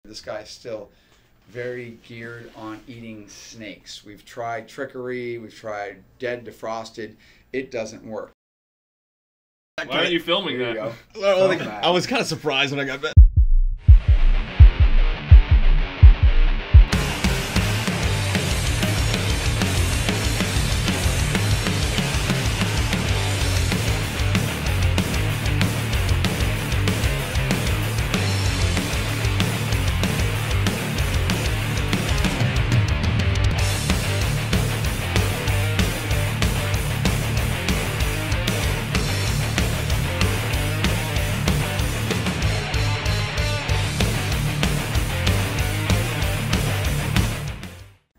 This guy's still very geared on eating snakes. We've tried trickery, we've tried dead defrosted. It doesn't work. Why aren't you filming that? Well, I was kind of surprised when I got back.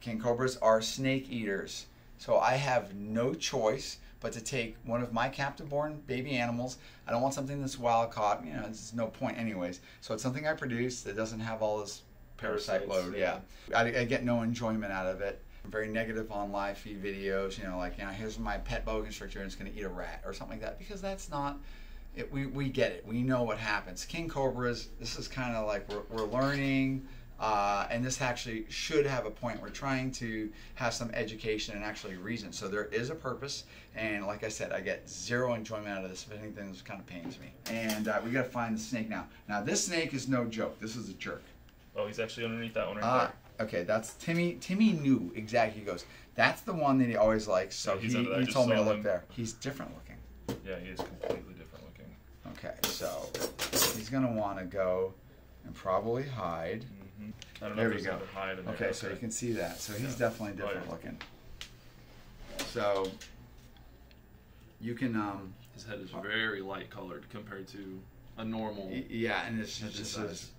King Cobras are snake eaters, so I have no choice but to take one of my captive-born baby animals. I don't want something that's wild caught, you know, there's no point anyways. So it's something I produce that doesn't have all this parasite load. Yeah, I get no enjoyment out of it. I'm very negative on live feed videos, you know, like, you know, here's my pet boa constrictor and it's going to eat a rat or something like that, because that's not it. We get it. We know what happens. King Cobras, this is kind of like we're learning. And this actually should have a point. We're trying to have some education and actually reason. So there is a purpose, and like I said, I get zero enjoyment out of this. If anything, this kind of pains me. And we got to find the snake now. Now this snake is no joke. This is a jerk. Oh, he's actually underneath that one right there. Okay, that's Timmy. Timmy knew exactly. He goes, that's the one that he always likes. So yeah, he told me to look there. He's different looking. Yeah, he is completely different looking. Okay, so he's gonna want to go and probably hide. I don't know there if we go. Hide in there. Okay, so you can see that. So he's definitely different looking. So you can. His head is very light colored compared to a normal. Yeah, and it's just his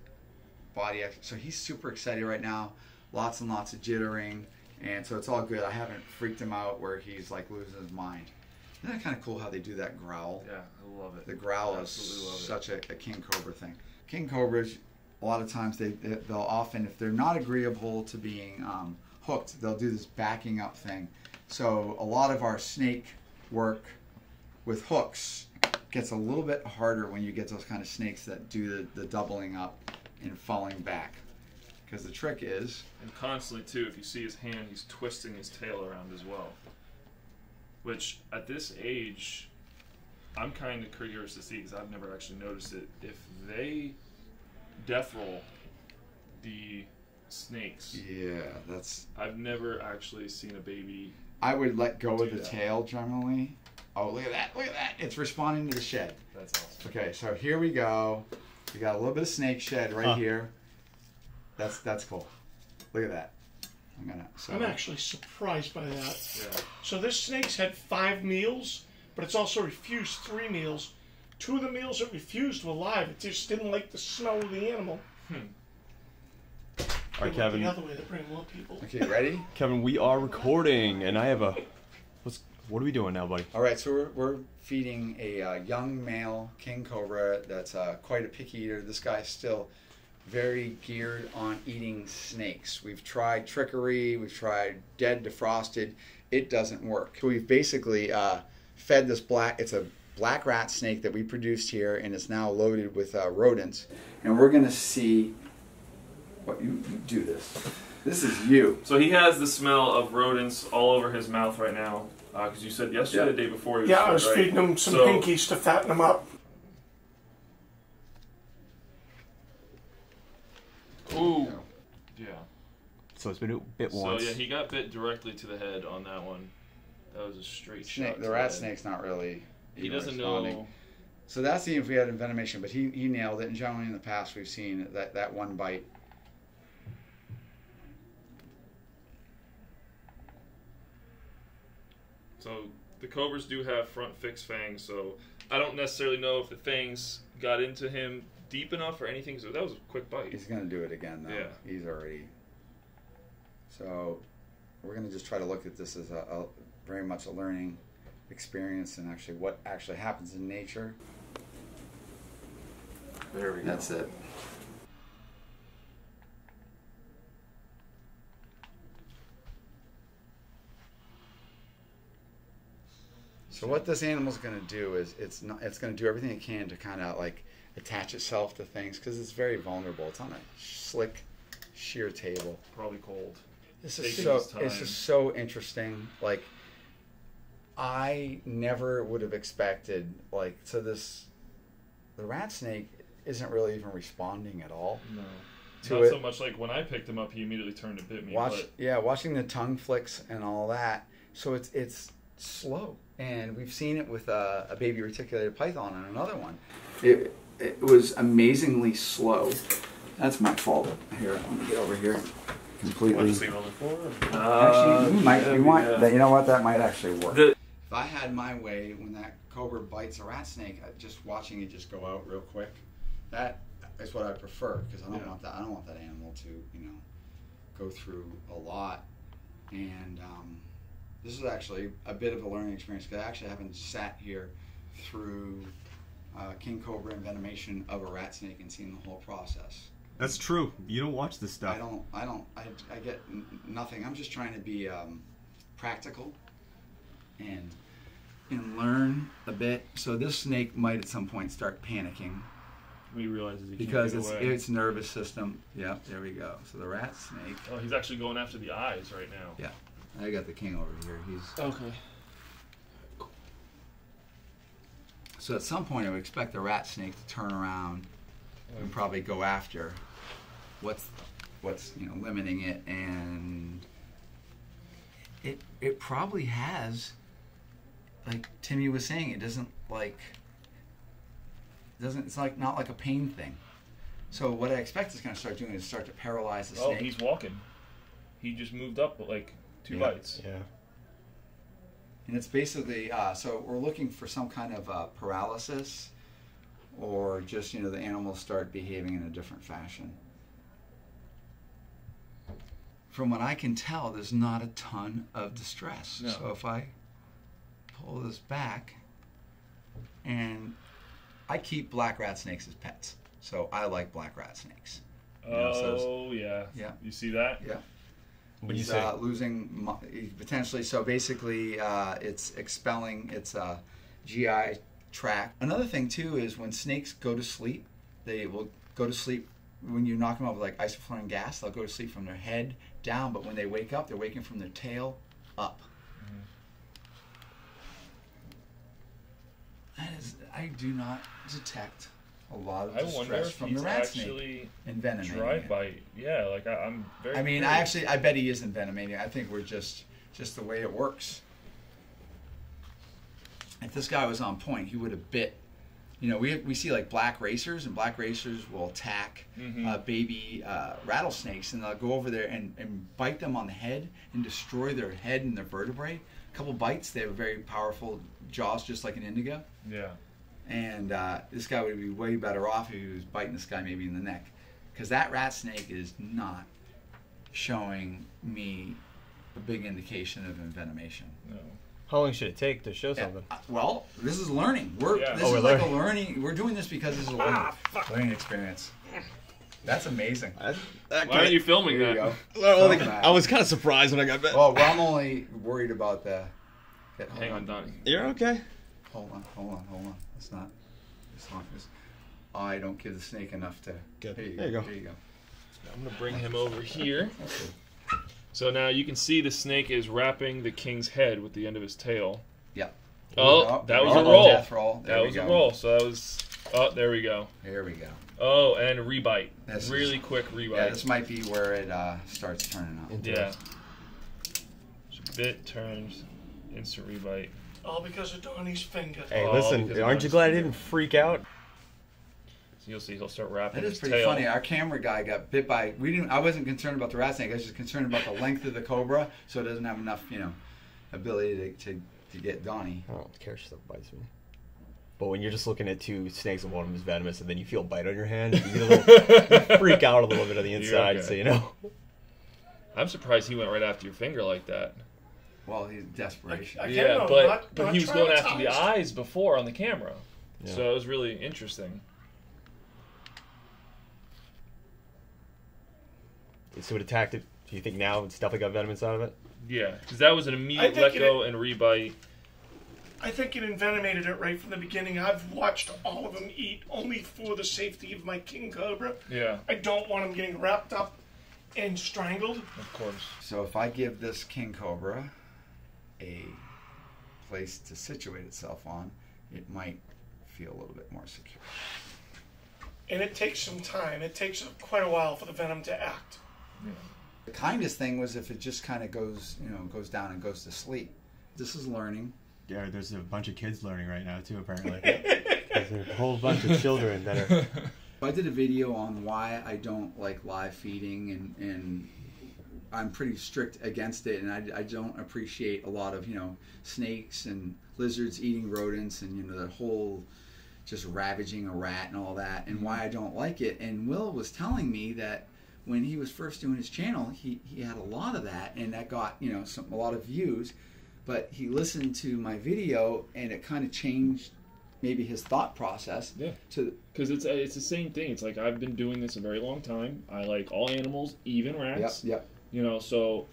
body. So he's super excited right now. Lots and lots of jittering, and so it's all good. I haven't freaked him out where he's like losing his mind. Isn't that kind of cool how they do that growl? Yeah, I love it. The growl is such a King Cobra thing. King Cobras, a lot of times they'll often, if they're not agreeable to being hooked, they'll do this backing up thing. So a lot of our snake work with hooks gets a little bit harder when you get those kind of snakes that do the doubling up and falling back. Because the trick is... And constantly too, if you see his hand, he's twisting his tail around as well. Which, at this age, I'm kind of curious to see, because I've never actually noticed it. If they death roll the snakes. Yeah, that's... I've never actually seen a baby. I would let go of the tail generally. Oh, look at that, look at that. It's responding to the shed. That's awesome. Okay, so here we go. We got a little bit of snake shed right here. That's cool. Look at that. I'm actually surprised by that. Yeah. So this snake's had 5 meals, but it's also refused 3 meals. 2 of the meals it refused were live. It just didn't like the smell of the animal. All right, Kevin. The other way to bring more people. Okay, ready? Kevin, we are recording, and I have a... What are we doing now, buddy? All right, so we're feeding a young male King Cobra that's quite a picky eater. This guy's still very geared on eating snakes. We've tried trickery, we've tried dead defrosted. It doesn't work. So we've basically fed this it's a black rat snake that we produced here, and it's now loaded with rodents. And we're gonna see what you do this. This is you. So he has the smell of rodents all over his mouth right now. Because you said yesterday, the day before, he was I was feeding him some pinkies to fatten him up. Ooh. Yeah. So it's been a bit once. So yeah, he got bit directly to the head on that one. That was a straight shot. The rat snake's not really. He doesn't know. So that's even if we had envenomation, but he nailed it. And generally in the past we've seen that one bite. So the cobras do have front fixed fangs, so I don't necessarily know if the fangs got into him deep enough or anything. So that was a quick bite. He's gonna do it again though. Yeah. He's already. So we're gonna just try to look at this as a very much a learning experience and actually what actually happens in nature. There we go. That's it. So what this animal's going to do is it's going to do everything it can to kind of like attach itself to things because it's very vulnerable. It's on a slick, sheer table. Probably cold. This is Taking so. his It's time. just so interesting. Like, I never would have expected. Like, so the rat snake isn't really even responding at all. No. To Not it. so much like when I picked him up, he immediately turned and bit me. Watching the tongue flicks and all that. So it's slow, and we've seen it with a baby reticulated python and another one. It was amazingly slow. That's my fault. Here, let me get over here. Completely. Actually, you know what? That might actually work. If I had my way, when that cobra bites a rat snake, just watching it just go out real quick, that is what I prefer, because I don't want that. I don't want that animal to, go through a lot. And this is actually a bit of a learning experience, because I actually haven't sat here through King Cobra envenomation of a rat snake and seen the whole process. That's true. You don't watch this stuff. I get nothing. I'm just trying to be practical and learn a bit. So this snake might at some point start panicking He realizes he because can't get away. its nervous system. Yeah, there we go. So the rat snake. Oh, he's actually going after the eyes right now. Yeah, I got the king over here. He's Okay. so at some point I would expect the rat snake to turn around and probably go after what's limiting it, and it probably has, like Timmy was saying, it's not like a pain thing. So what I expect it's going to start doing is start to paralyze the snake. Oh, he's walking. He just moved up like 2 bites. Yeah. And it's basically so we're looking for some kind of paralysis, or just the animals start behaving in a different fashion. From what I can tell, there's not a ton of distress. No. So if I pull this back, and I keep black rat snakes as pets, so I like black rat snakes. Yeah. Yeah. You see that? Yeah. When you He's say losing potentially. So basically, it's expelling its GI tract. Another thing too is when snakes go to sleep, they will go to sleep. When you knock them out with like isoflurane gas, they'll go to sleep from their head down. But when they wake up, they're waking from their tail up. That is, I do not detect a lot of I wonder distress if from he's the rat snake actually envenomating. drive bite. Yeah, like I'm very. I mean, curious. I bet he is envenomating. I think we're just the way it works. If this guy was on point, he would have bit. We see like black racers, and black racers will attack baby rattlesnakes, and they'll go over there and bite them on the head and destroy their head and their vertebrae. A couple bites, they have very powerful jaws, just like an indigo. Yeah. And this guy would be way better off if he was biting this guy maybe in the neck, because that rat snake is not showing me a big indication of envenomation. No. how long should it take to show something? Well, this is learning. This we're is like a learning. learning. We're doing this because this is a learning experience. That's amazing. Why aren't you filming Here that? you go. Film that. I was kind of surprised when I got bit. Well, I'm only worried about the. Hang on, Donnie. You're okay. Hold on. It's not. I don't give the snake enough to. Good. There you There you go. go. There you go. I'm gonna bring him over here. So now you can see the snake is wrapping the king's head with the end of his tail. Yep. Oh, that was a Oh, roll. death roll. There That we was go. a roll. So that was. Oh, there we go. There we go. Oh, and rebite. This Really is- quick rebite. Yeah, this might be where it starts turning up. Yeah. Bit turns, instant rebite. All because of Donnie's finger. Hey, Oh, listen, because aren't you of glad I this. didn't freak out? So you'll see he'll start wrapping That is his pretty tail. funny. Our camera guy got bit by. I wasn't concerned about the rat snake. I was just concerned about the length of the cobra, so it doesn't have enough, ability to get Donnie. I don't care if stuff bites me. But when you're just looking at two snakes and one of them is venomous, and then you feel a bite on your hand, you get a little, you freak out a little bit on the inside, okay. so you know. I'm surprised he went right after your finger like that. Well, he's desperation. Again, Yeah, no, but not he was going after the traumatized. eyes before on the camera. Yeah. So it was really interesting. So it attacked it. Do you think now it's definitely got venom inside of it? Yeah, because that was an I immediate think let go and rebite. I think it envenomated it right from the beginning. I've watched all of them eat only for the safety of my King Cobra. Yeah. I don't want him getting wrapped up and strangled. Of course. So if I give this King Cobra a place to situate itself on, it might feel a little bit more secure. And it takes some time. It takes quite a while for the venom to act. Yeah. The kindest thing was if it just kind of goes, goes down and goes to sleep. This is learning. Yeah, there's a bunch of kids learning right now too, apparently. There's a whole bunch of children that are... I did a video on why I don't like live feeding, and I'm pretty strict against it, and I don't appreciate a lot of, snakes and lizards eating rodents, and, the whole just ravaging a rat and all that, and why I don't like it. And Will was telling me that when he was first doing his channel, he had a lot of that, and that got, a lot of views. But he listened to my video, and it kind of changed maybe his thought process. Yeah. Because it's the same thing. It's like I've been doing this a very long time. I like all animals, even rats. Yep. So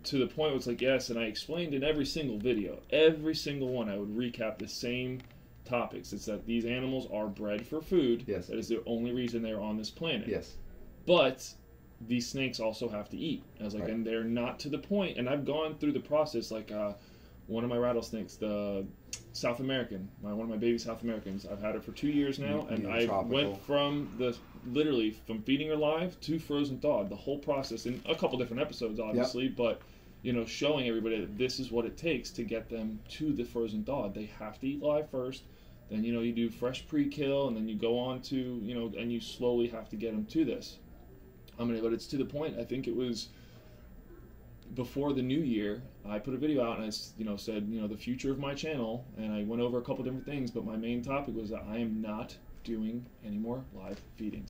to the point where it's like, yes, and I explained in every single video, every single one, I would recap the same topics. It's that these animals are bred for food. Yes. That is the only reason they're on this planet. Yes. But these snakes also have to eat. I was like, Right. And they're not to the point. And I've gone through the process, like one of my rattlesnakes, the South American, one of my baby South Americans. I've had her for 2 years now, and I went from literally from feeding her live to frozen thawed, the whole process in a couple different episodes, obviously, but showing everybody that this is what it takes to get them to the frozen thawed. They have to eat live first, then you do fresh pre-kill, and then you go on to and you slowly have to get them to this. But it's to the point. I think it was before the new year, I put a video out and I said, the future of my channel, and I went over a couple different things, but my main topic was that I am not doing any more live feedings.